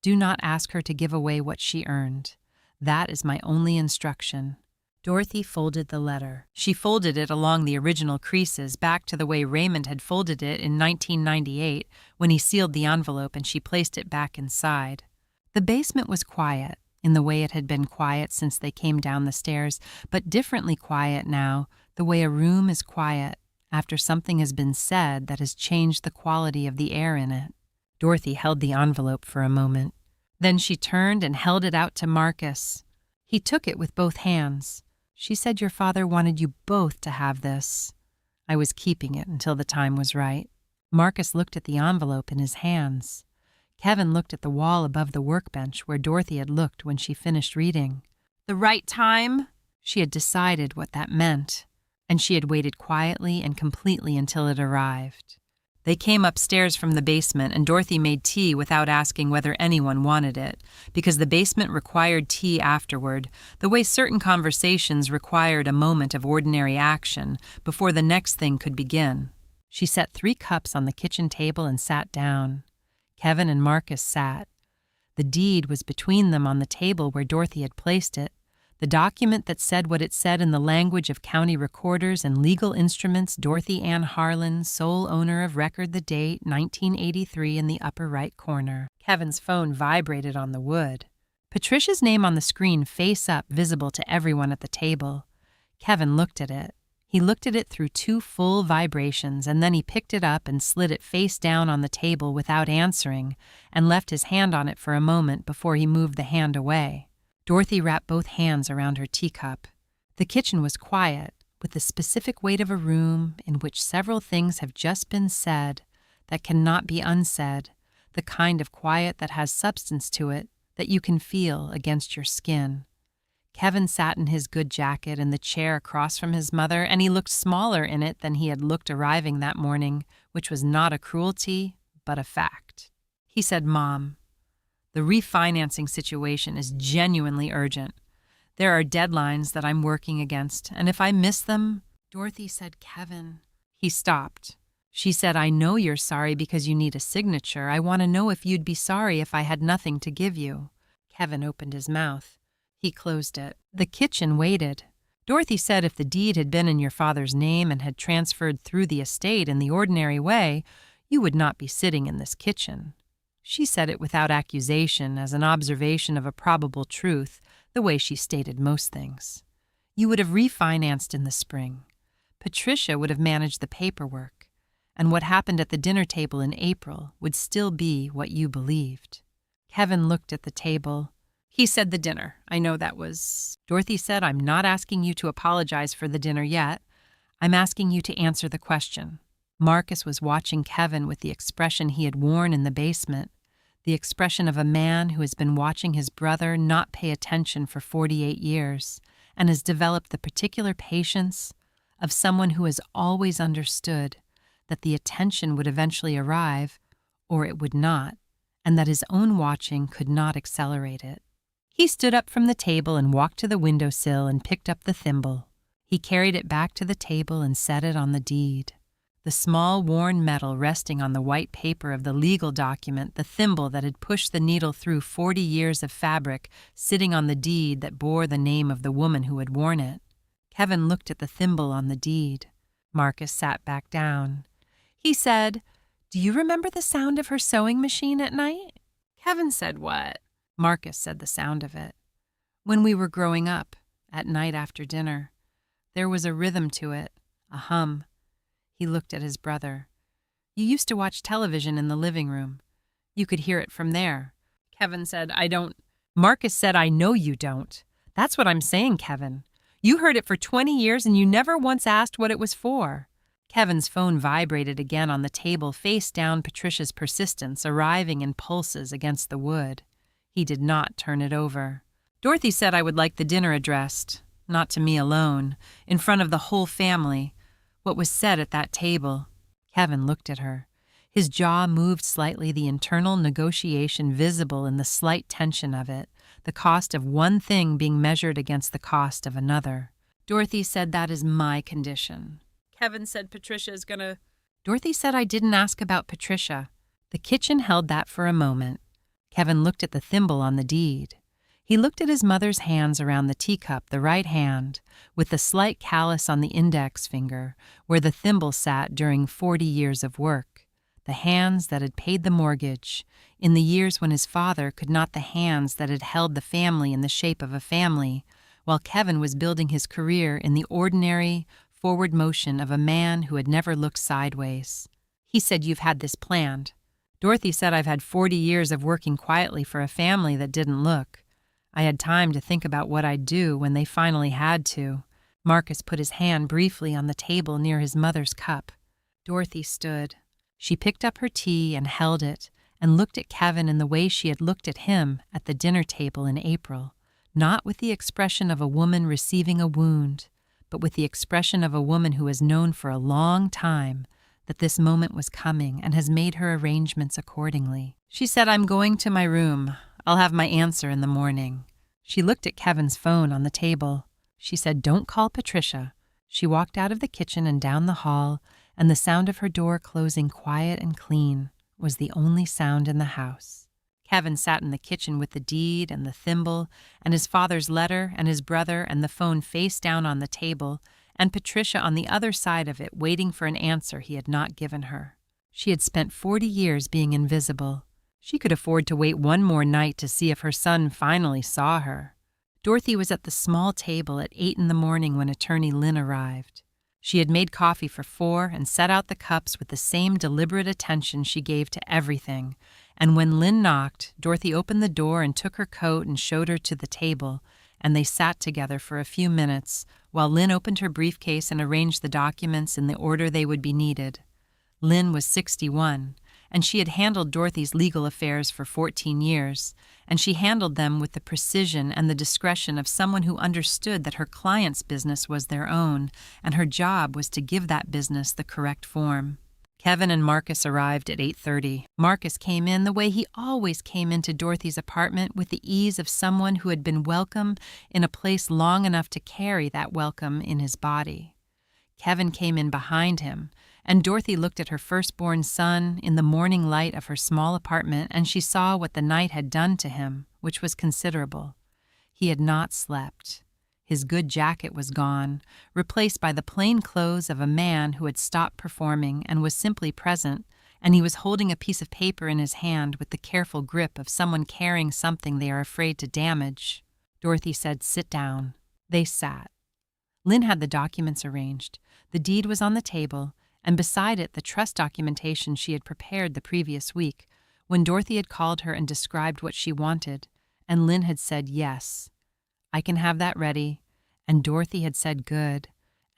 Do not ask her to give away what she earned. That is my only instruction." Dorothy folded the letter. She folded it along the original creases, back to the way Raymond had folded it in 1998 when he sealed the envelope, and she placed it back inside. The basement was quiet, in the way it had been quiet since they came down the stairs, but differently quiet now, the way a room is quiet after something has been said that has changed the quality of the air in it. Dorothy held the envelope for a moment. Then she turned and held it out to Marcus. He took it with both hands. "She said your father wanted you both to have this. I was keeping it until the time was right." Marcus looked at the envelope in his hands. Kevin looked at the wall above the workbench where Dorothy had looked when she finished reading. The right time? She had decided what that meant, and she had waited quietly and completely until it arrived. They came upstairs from the basement, and Dorothy made tea without asking whether anyone wanted it, because the basement required tea afterward, the way certain conversations required a moment of ordinary action before the next thing could begin. She set 3 cups on the kitchen table and sat down. Kevin and Marcus sat. The deed was between them on the table where Dorothy had placed it. The document that said what it said in the language of county recorders and legal instruments, Dorothy Ann Harlan, sole owner of record, the date, 1983, in the upper right corner. Kevin's phone vibrated on the wood. Patricia's name on the screen face up, visible to everyone at the table. Kevin looked at it. He looked at it through 2 full vibrations, and then he picked it up and slid it face down on the table without answering, and left his hand on it for a moment before he moved the hand away. Dorothy wrapped both hands around her teacup. The kitchen was quiet, with the specific weight of a room in which several things have just been said that cannot be unsaid, the kind of quiet that has substance to it that you can feel against your skin. Kevin sat in his good jacket in the chair across from his mother, and he looked smaller in it than he had looked arriving that morning, which was not a cruelty, but a fact. He said, "Mom, the refinancing situation is genuinely urgent. There are deadlines that I'm working against, and if I miss them—" Dorothy said, "Kevin." He stopped. She said, "I know you're sorry because you need a signature. I want to know if you'd be sorry if I had nothing to give you." Kevin opened his mouth. He closed it. The kitchen waited. Dorothy said if the deed had been in your father's name and had transferred through the estate in the ordinary way, you would not be sitting in this kitchen. She said it without accusation, as an observation of a probable truth, the way she stated most things. You would have refinanced in the spring. Patricia would have managed the paperwork, and what happened at the dinner table in April would still be what you believed. Kevin looked at the table. He said the dinner. I know that was... Dorothy said, "I'm not asking you to apologize for the dinner yet. I'm asking you to answer the question." Marcus was watching Kevin with the expression he had worn in the basement, the expression of a man who has been watching his brother not pay attention for 48 years and has developed the particular patience of someone who has always understood that the attention would eventually arrive or it would not, and that his own watching could not accelerate it. He stood up from the table and walked to the windowsill and picked up the thimble. He carried it back to the table and set it on the deed. The small worn metal resting on the white paper of the legal document, the thimble that had pushed the needle through 40 years of fabric, sitting on the deed that bore the name of the woman who had worn it. Kevin looked at the thimble on the deed. Marcus sat back down. He said, "Do you remember the sound of her sewing machine at night?" Kevin said, "What?" Marcus said the sound of it. "When we were growing up, at night after dinner. There was a rhythm to it, a hum." He looked at his brother. "You used to watch television in the living room. You could hear it from there." Kevin said, "I don't." Marcus said, "I know you don't. That's what I'm saying, Kevin. You heard it for 20 years and you never once asked what it was for." Kevin's phone vibrated again on the table, face down. Patricia's persistence arriving in pulses against the wood. He did not turn it over. "Dorothy said I would like the dinner addressed, not to me alone, in front of the whole family. What was said at that table." Kevin looked at her. His jaw moved slightly, the internal negotiation visible in the slight tension of it, the cost of one thing being measured against the cost of another. "Dorothy said that is my condition." Kevin said, "Patricia is gonna..." "Dorothy said I didn't ask about Patricia." The kitchen held that for a moment. Kevin looked at the thimble on the deed. He looked at his mother's hands around the teacup, the right hand, with the slight callus on the index finger, where the thimble sat during 40 years of work. The hands that had paid the mortgage, in the years when his father could not, the hands that had held the family in the shape of a family, while Kevin was building his career in the ordinary, forward motion of a man who had never looked sideways. He said, "You've had this planned." Dorothy said, "I've had 40 years of working quietly for a family that didn't look. I had time to think about what I'd do when they finally had to." Marcus put his hand briefly on the table near his mother's cup. Dorothy stood. She picked up her tea and held it, and looked at Kevin in the way she had looked at him at the dinner table in April, not with the expression of a woman receiving a wound, but with the expression of a woman who has known for a long time that this moment was coming and has made her arrangements accordingly. She said, "I'm going to my room. I'll have my answer in the morning." She looked at Kevin's phone on the table. She said, "Don't call Patricia." She walked out of the kitchen and down the hall, and the sound of her door closing quiet and clean was the only sound in the house. Kevin sat in the kitchen with the deed and the thimble and his father's letter and his brother and the phone face down on the table, and Patricia on the other side of it waiting for an answer he had not given her. She had spent 40 years being invisible. She could afford to wait one more night to see if her son finally saw her. Dorothy was at the small table at 8 in the morning when attorney Lynn arrived. She had made coffee for 4 and set out the cups with the same deliberate attention she gave to everything, and when Lynn knocked, Dorothy opened the door and took her coat and showed her to the table, and they sat together for a few minutes while Lynn opened her briefcase and arranged the documents in the order they would be needed. Lynn was 61, and she had handled Dorothy's legal affairs for 14 years, and she handled them with the precision and the discretion of someone who understood that her client's business was their own, and her job was to give that business the correct form. Kevin and Marcus arrived at 8:30. Marcus came in the way he always came into Dorothy's apartment, with the ease of someone who had been welcome in a place long enough to carry that welcome in his body. Kevin came in behind him, and Dorothy looked at her firstborn son in the morning light of her small apartment, and she saw what the night had done to him, which was considerable. He had not slept. His good jacket was gone, replaced by the plain clothes of a man who had stopped performing and was simply present, and he was holding a piece of paper in his hand with the careful grip of someone carrying something they are afraid to damage. Dorothy said, "Sit down." They sat. Lynn had the documents arranged. The deed was on the table, and beside it the trust documentation she had prepared the previous week, when Dorothy had called her and described what she wanted, and Lynn had said, "Yes, I can have that ready," and Dorothy had said, "Good,"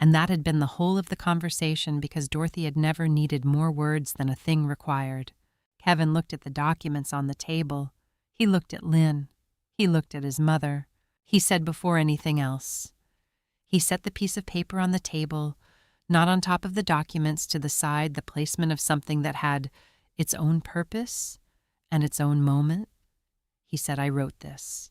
and that had been the whole of the conversation, because Dorothy had never needed more words than a thing required. Kevin looked at the documents on the table. He looked at Lynn. He looked at his mother. He said before anything else. He set the piece of paper on the table, not on top of the documents, to the side, the placement of something that had its own purpose and its own moment. He said, "I wrote this.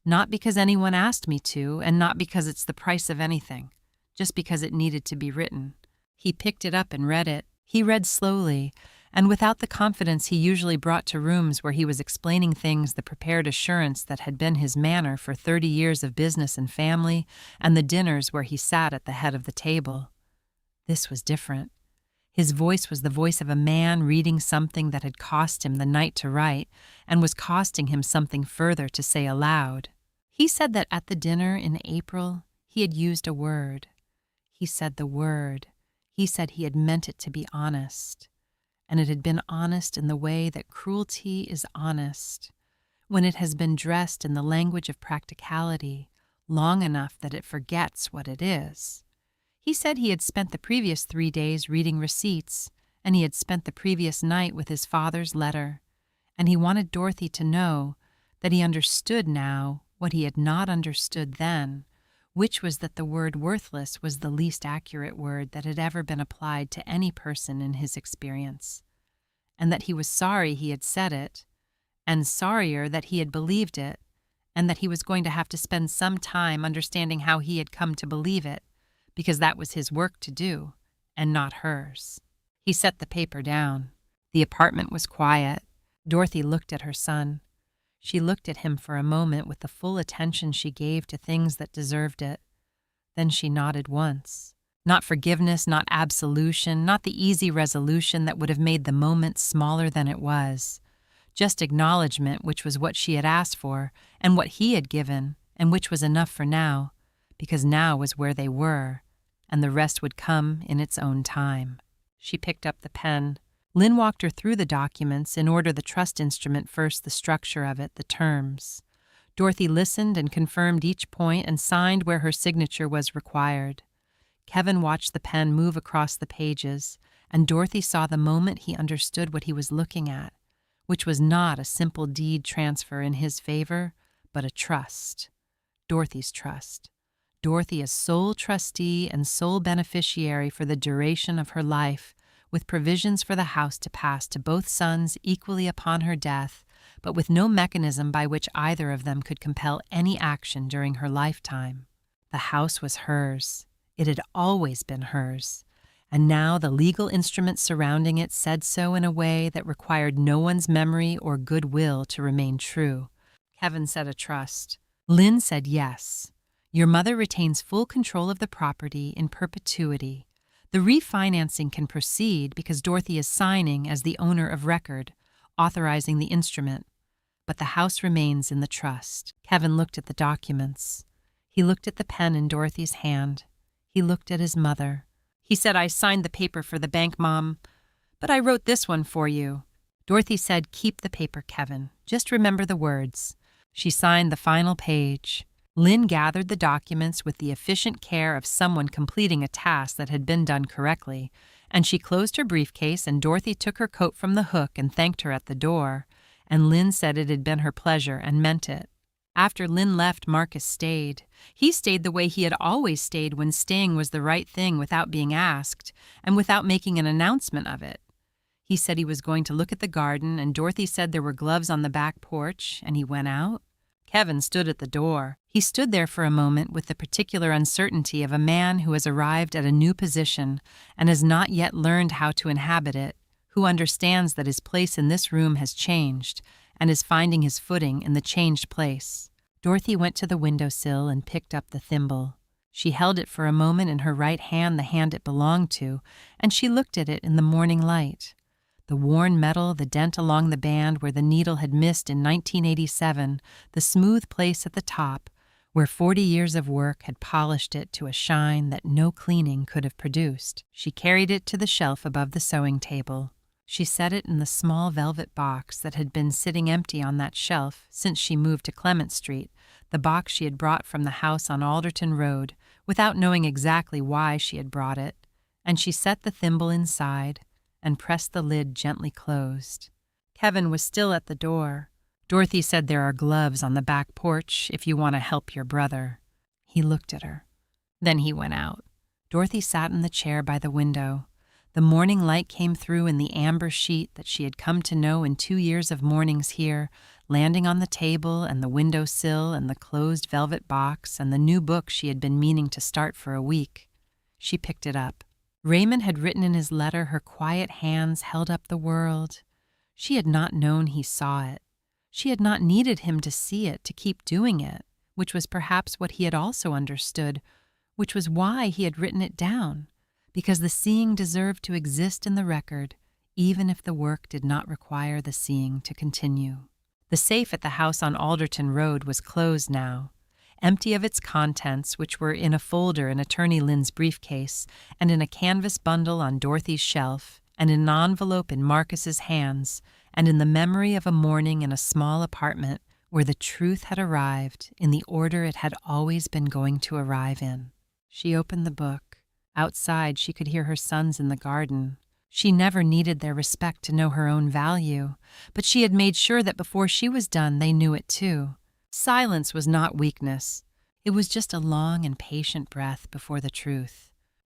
Not because anyone asked me to, and not because it's the price of anything. just because it needed to be written. He picked it up and read it. He read slowly, and without the confidence he usually brought to rooms where he was explaining things, the prepared assurance that had been his manner for 30 years of business and family, and the dinners where he sat at the head of the table. This was different. His voice was the voice of a man reading something that had cost him the night to write, and was costing him something further to say aloud. He said that at the dinner in April he had used a word. He said the word. He said he had meant it to be honest. And it had been honest in the way that cruelty is honest, when it has been dressed in the language of practicality long enough that it forgets what it is. He said he had spent the previous 3 days reading receipts, and he had spent the previous night with his father's letter, and he wanted Dorothy to know that he understood now what he had not understood then, which was that the word worthless was the least accurate word that had ever been applied to any person in his experience, and that he was sorry he had said it, and sorrier that he had believed it, and that he was going to have to spend some time understanding how he had come to believe it, because that was his work to do, and not hers. He set the paper down. The apartment was quiet. Dorothy looked at her son. She looked at him for a moment with the full attention she gave to things that deserved it. Then she nodded once. Not forgiveness, not absolution, not the easy resolution that would have made the moment smaller than it was. Just acknowledgement, which was what she had asked for, and what he had given, and which was enough for now, because now was where they were, and the rest would come in its own time. She picked up the pen. Lynn walked her through the documents, in order the trust instrument first, the structure of it, the terms. Dorothy listened and confirmed each point and signed where her signature was required. Kevin watched the pen move across the pages, and Dorothy saw the moment he understood what he was looking at, which was not a simple deed transfer in his favor, but a trust. Dorothy's trust. Dorothy as sole trustee and sole beneficiary for the duration of her life, with provisions for the house to pass to both sons equally upon her death, but with no mechanism by which either of them could compel any action during her lifetime. The house was hers. It had always been hers, and now the legal instruments surrounding it said so in a way that required no one's memory or goodwill to remain true. Kevin said a trust. Lynn said yes. Your mother retains full control of the property in perpetuity. The refinancing can proceed because Dorothy is signing as the owner of record, authorizing the instrument, but the house remains in the trust. Kevin looked at the documents. He looked at the pen in Dorothy's hand. He looked at his mother. He said, I signed the paper for the bank, Mom, but I wrote this one for you. Dorothy said, keep the paper, Kevin. Just remember the words. She signed the final page. Lynn gathered the documents with the efficient care of someone completing a task that had been done correctly, and she closed her briefcase, and Dorothy took her coat from the hook and thanked her at the door, and Lynn said it had been her pleasure and meant it. After Lynn left, Marcus stayed. He stayed the way he had always stayed when staying was the right thing without being asked, and without making an announcement of it. He said he was going to look at the garden, and Dorothy said there were gloves on the back porch, and he went out. Kevin stood at the door. He stood there for a moment with the particular uncertainty of a man who has arrived at a new position and has not yet learned how to inhabit it, who understands that his place in this room has changed and is finding his footing in the changed place. Dorothy went to the windowsill and picked up the thimble. She held it for a moment in her right hand, the hand it belonged to, and she looked at it in the morning light. The worn metal, the dent along the band where the needle had missed in 1987, the smooth place at the top, where 40 years of work had polished it to a shine that no cleaning could have produced. She carried it to the shelf above the sewing table. She set it in the small velvet box that had been sitting empty on that shelf since she moved to Clement Street, the box she had brought from the house on Alderton Road, without knowing exactly why she had brought it, and she set the thimble inside and pressed the lid gently closed. Kevin was still at the door. Dorothy said there are gloves on the back porch if you want to help your brother. He looked at her. Then he went out. Dorothy sat in the chair by the window. The morning light came through in the amber sheet that she had come to know in 2 years of mornings here, landing on the table and the windowsill and the closed velvet box and the new book she had been meaning to start for a week. She picked it up. Raymond had written in his letter her quiet hands held up the world. She had not known he saw it. She had not needed him to see it to keep doing it, which was perhaps what he had also understood, which was why he had written it down, because the seeing deserved to exist in the record, even if the work did not require the seeing to continue. The safe at the house on Alderton Road was closed now, empty of its contents, which were in a folder in Attorney Lynn's briefcase, and in a canvas bundle on Dorothy's shelf, and in an envelope in Marcus's hands, and in the memory of a morning in a small apartment where the truth had arrived in the order it had always been going to arrive in. She opened the book. Outside, she could hear her sons in the garden. She never needed their respect to know her own value, but she had made sure that before she was done, they knew it too. Silence was not weakness. It was just a long and patient breath before the truth.